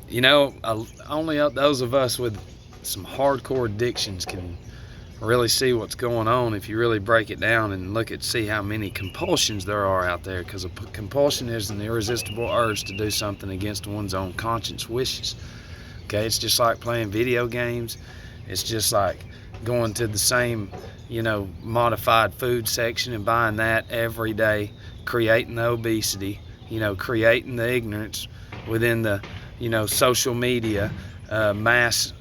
You know, only those of us with some hardcore addictions can really see what's going on if you really break it down and see how many compulsions there are out there, because a compulsion is an irresistible urge to do something against one's own conscience wishes. Okay, it's just like playing video games. It's just like going to the same, modified food section and buying that every day, creating the obesity, creating the ignorance within the, social media, mass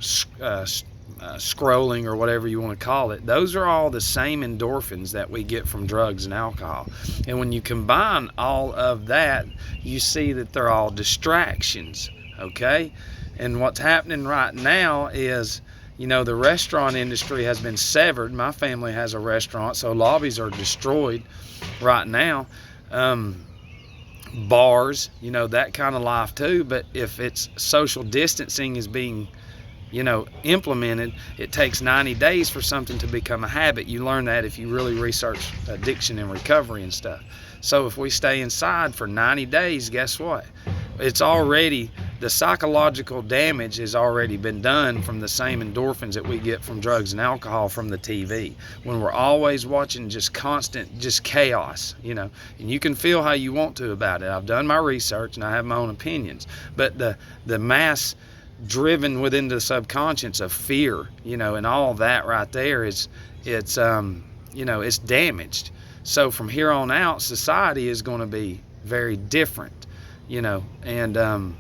scrolling, or whatever you want to call it. Those are all the same endorphins that we get from drugs and alcohol. And when you combine all of that, you see that they're all distractions, okay? And what's happening right now is, the restaurant industry has been severed. My family has a restaurant, so lobbies are destroyed right now. Bars, that kind of life too. But if it's social distancing is being, implemented, it takes 90 days for something to become a habit. You learn that if you really research addiction and recovery and stuff. So if we stay inside for 90 days, guess what? The psychological damage has already been done from the same endorphins that we get from drugs and alcohol from the TV. When we're always watching just constant, just chaos, and you can feel how you want to about it. I've done my research and I have my own opinions, but the mass driven within the subconscious of fear, and all that right there it's damaged. So from here on out, society is going to be very different, and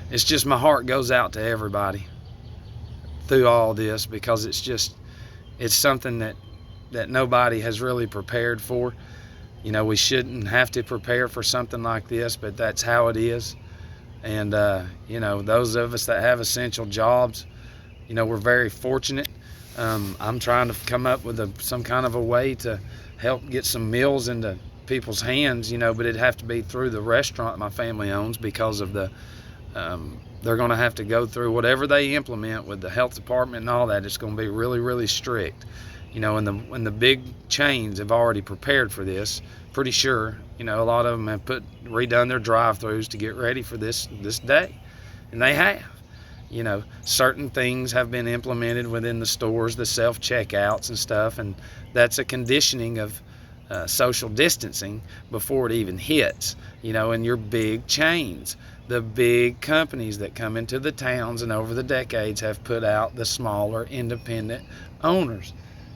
it's just, my heart goes out to everybody through all this, because it's something that nobody has really prepared for. We shouldn't have to prepare for something like this, but that's how it is. And those of us that have essential jobs, we're very fortunate. I'm trying to come up with some kind of a way to help get some meals into people's hands, but it'd have to be through the restaurant my family owns, because of they're going to have to go through whatever they implement with the health department and all that. It's going to be really, really strict, and the big chains have already prepared for this, pretty sure. A lot of them have redone their drive-throughs to get ready for this day, and they have. Certain things have been implemented within the stores, the self-checkouts and stuff, and that's a conditioning of social distancing before it even hits, and your big chains. The big companies that come into the towns and over the decades have put out the smaller independent owners,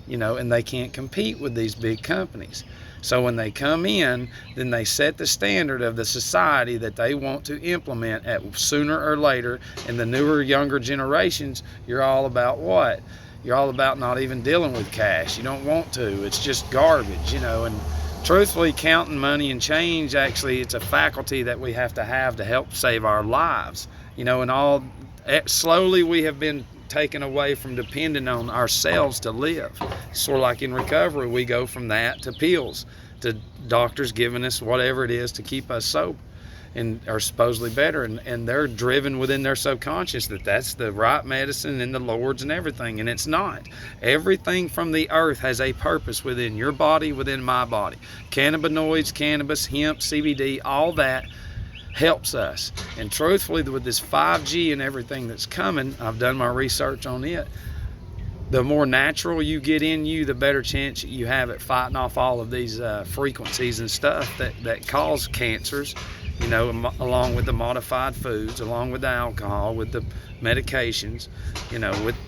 and they can't compete with these big companies. So when they come in, then they set the standard of the society that they want to implement at sooner or later. And the newer, younger generations, you're all about what? You're all about not even dealing with cash. You don't want to. It's just garbage, and truthfully, counting money and change, actually, it's a faculty that we have to help save our lives, and slowly we have been taken away from depending on ourselves to live. Sort of like in recovery, we go from that to pills, to doctors giving us whatever it is to keep us sober and are supposedly better, and they're driven within their subconscious that that's the right medicine and the Lord's and everything, and it's not. Everything from the earth has a purpose within your body, within my body. Cannabinoids, cannabis, hemp, CBD, all that helps us. And truthfully, with this 5G and everything that's coming, I've done my research on it. The more natural you get in you, the better chance you have at fighting off all of these frequencies and stuff that cause cancers, along with the modified foods, along with the alcohol, with the medications,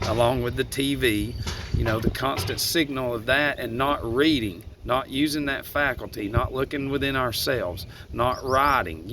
along with the TV, the constant signal of that, and not reading, not using that faculty, not looking within ourselves, not writing,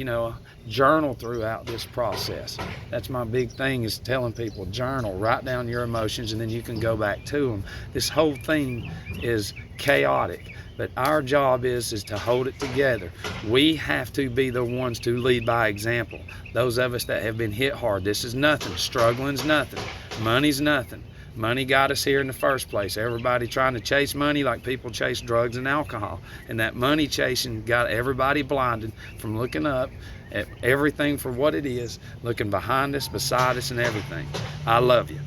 journal throughout this process. That's my big thing, is telling people, journal, write down your emotions, and then you can go back to them. This whole thing is chaotic, but our job is to hold it together. We have to be the ones to lead by example. Those of us that have been hit hard, this is nothing. Struggling's nothing. Money's nothing. Money got us here in the first place. Everybody trying to chase money like people chase drugs and alcohol. And that money chasing got everybody blinded from looking up at everything for what it is, looking behind us, beside us, and everything. I love you.